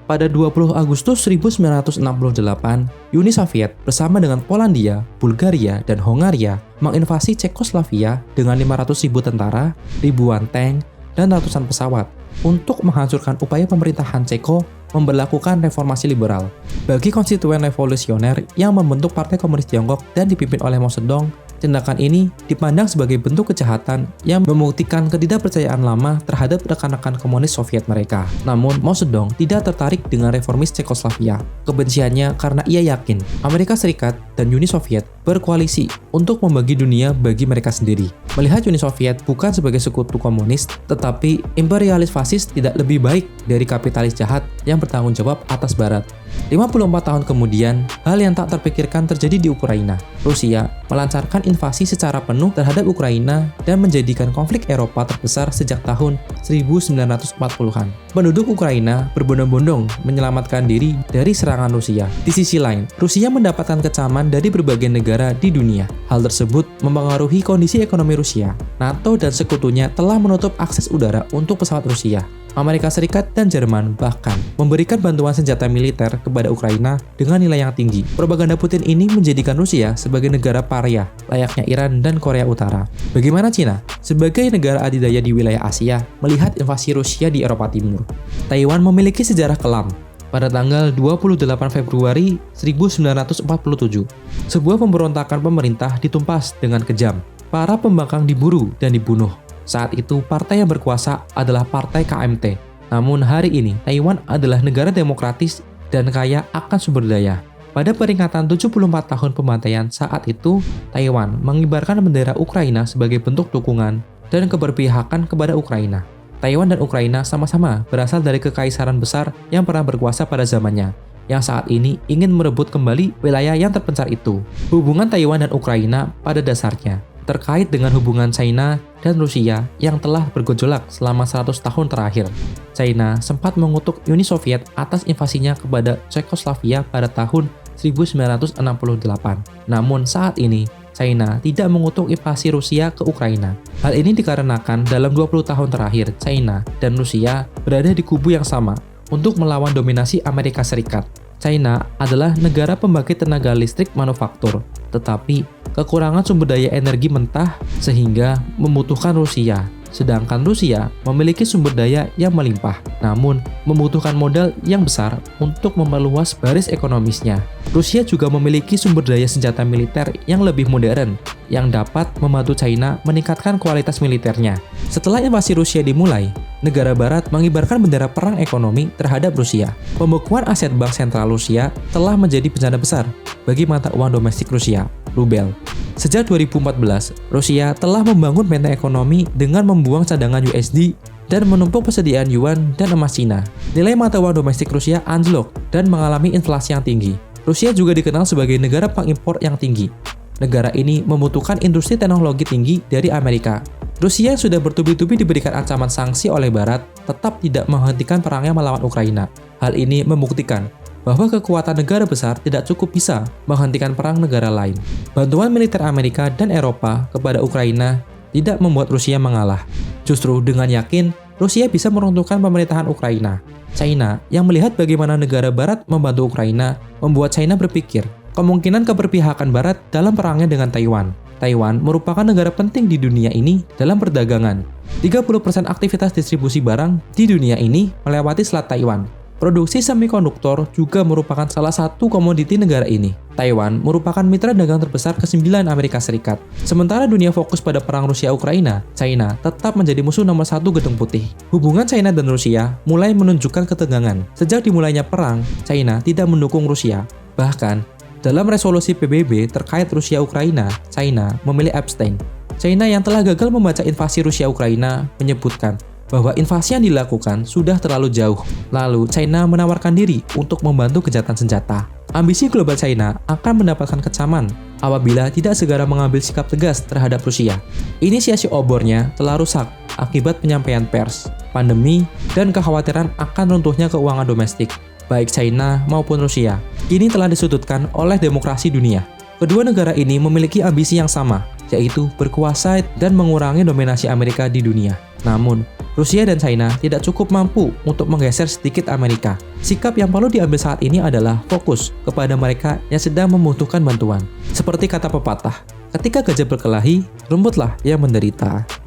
Pada 20 Agustus 1968, Uni Soviet bersama dengan Polandia, Bulgaria, dan Hongaria menginvasi Cekoslovakia dengan 500.000 tentara, ribuan tank, dan ratusan pesawat untuk menghancurkan upaya pemerintahan Ceko memberlakukan reformasi liberal. Bagi konstituen revolusioner yang membentuk Partai Komunis Tiongkok dan dipimpin oleh Mao Zedong, tindakan ini dipandang sebagai bentuk kejahatan yang membuktikan ketidakpercayaan lama terhadap rekan-rekan komunis Soviet mereka. Namun, Mao Zedong tidak tertarik dengan reformis Cekoslovakia. Kebenciannya karena ia yakin Amerika Serikat dan Uni Soviet berkoalisi untuk membagi dunia bagi mereka sendiri. Melihat Uni Soviet bukan sebagai sekutu komunis, tetapi imperialis fasis tidak lebih baik dari kapitalis jahat yang bertanggung jawab atas Barat. 54 tahun kemudian, hal yang tak terpikirkan terjadi di Ukraina. Rusia melancarkan invasi secara penuh terhadap Ukraina dan menjadikan konflik Eropa terbesar sejak tahun 1940-an. Penduduk Ukraina berbondong-bondong menyelamatkan diri dari serangan Rusia. Di sisi lain, Rusia mendapatkan kecaman dari berbagai negara di dunia. Hal tersebut mempengaruhi kondisi ekonomi Rusia. NATO dan sekutunya telah menutup akses udara untuk pesawat Rusia. Amerika Serikat dan Jerman bahkan memberikan bantuan senjata militer kepada Ukraina dengan nilai yang tinggi. Propaganda Putin ini menjadikan Rusia sebagai negara paria, layaknya Iran dan Korea Utara. Bagaimana Cina? Sebagai negara adidaya di wilayah Asia, melihat invasi Rusia di Eropa Timur. Taiwan memiliki sejarah kelam. Pada tanggal 28 Februari 1947, sebuah pemberontakan pemerintah ditumpas dengan kejam. Para pembangkang diburu dan dibunuh. Saat itu, partai yang berkuasa adalah Partai KMT. Namun hari ini, Taiwan adalah negara demokratis dan kaya akan sumber daya. Pada peringatan 74 tahun pembantaian saat itu, Taiwan mengibarkan bendera Ukraina sebagai bentuk dukungan dan keberpihakan kepada Ukraina. Taiwan dan Ukraina sama-sama berasal dari kekaisaran besar yang pernah berkuasa pada zamannya, yang saat ini ingin merebut kembali wilayah yang terpencar itu. Hubungan Taiwan dan Ukraina pada dasarnya terkait dengan hubungan China dan Rusia yang telah bergejolak selama 100 tahun terakhir. China sempat mengutuk Uni Soviet atas invasinya kepada Cekoslovakia pada tahun 1968. Namun saat ini, China tidak mengutuk invasi Rusia ke Ukraina. Hal ini dikarenakan dalam 20 tahun terakhir, China dan Rusia berada di kubu yang sama untuk melawan dominasi Amerika Serikat. China adalah negara pembangkit tenaga listrik manufaktur, tetapi kekurangan sumber daya energi mentah sehingga membutuhkan Rusia. Sedangkan Rusia memiliki sumber daya yang melimpah, namun membutuhkan modal yang besar untuk memperluas baris ekonomisnya. Rusia juga memiliki sumber daya senjata militer yang lebih modern, yang dapat membantu China meningkatkan kualitas militernya. Setelah invasi Rusia dimulai, negara barat mengibarkan bendera perang ekonomi terhadap Rusia. Pembekuan aset bank sentral Rusia telah menjadi bencana besar bagi mata uang domestik Rusia, rubel. Sejak 2014, Rusia telah membangun benteng ekonomi dengan membuang cadangan USD dan menumpuk persediaan yuan dan emas Cina. Nilai mata uang domestik Rusia anjlok dan mengalami inflasi yang tinggi. Rusia juga dikenal sebagai negara pengimpor yang tinggi. Negara ini membutuhkan industri teknologi tinggi dari Amerika. Rusia yang sudah bertubi-tubi diberikan ancaman sanksi oleh Barat tetap tidak menghentikan perangnya melawan Ukraina. Hal ini membuktikan bahwa kekuatan negara besar tidak cukup bisa menghentikan perang negara lain. Bantuan militer Amerika dan Eropa kepada Ukraina tidak membuat Rusia mengalah. Justru dengan yakin, Rusia bisa meruntuhkan pemerintahan Ukraina. China yang melihat bagaimana negara Barat membantu Ukraina membuat China berpikir kemungkinan keberpihakan Barat dalam perangnya dengan Taiwan. Taiwan merupakan negara penting di dunia ini dalam perdagangan. 30% aktivitas distribusi barang di dunia ini melewati Selat Taiwan. Produksi semikonduktor juga merupakan salah satu komoditi negara ini. Taiwan merupakan mitra dagang terbesar ke-9 Amerika Serikat. Sementara dunia fokus pada perang Rusia-Ukraina, China tetap menjadi musuh nomor 1 Gedung Putih. Hubungan China dan Rusia mulai menunjukkan ketegangan. Sejak dimulainya perang, China tidak mendukung Rusia. Bahkan, dalam resolusi PBB terkait Rusia-Ukraina, China memilih abstain. China yang telah gagal membaca invasi Rusia-Ukraina menyebutkan bahwa invasi yang dilakukan sudah terlalu jauh. Lalu, China menawarkan diri untuk membantu gencatan senjata. Ambisi global China akan mendapatkan kecaman apabila tidak segera mengambil sikap tegas terhadap Rusia. Inisiasi obornya telah rusak akibat penyampaian pers, pandemi, dan kekhawatiran akan runtuhnya keuangan domestik, baik China maupun Rusia. Kini telah disudutkan oleh demokrasi dunia. Kedua negara ini memiliki ambisi yang sama, yaitu berkuasa dan mengurangi dominasi Amerika di dunia. Namun, Rusia dan China tidak cukup mampu untuk menggeser sedikit Amerika. Sikap yang perlu diambil saat ini adalah fokus kepada mereka yang sedang membutuhkan bantuan. Seperti kata pepatah, ketika gajah berkelahi, rumputlah yang menderita.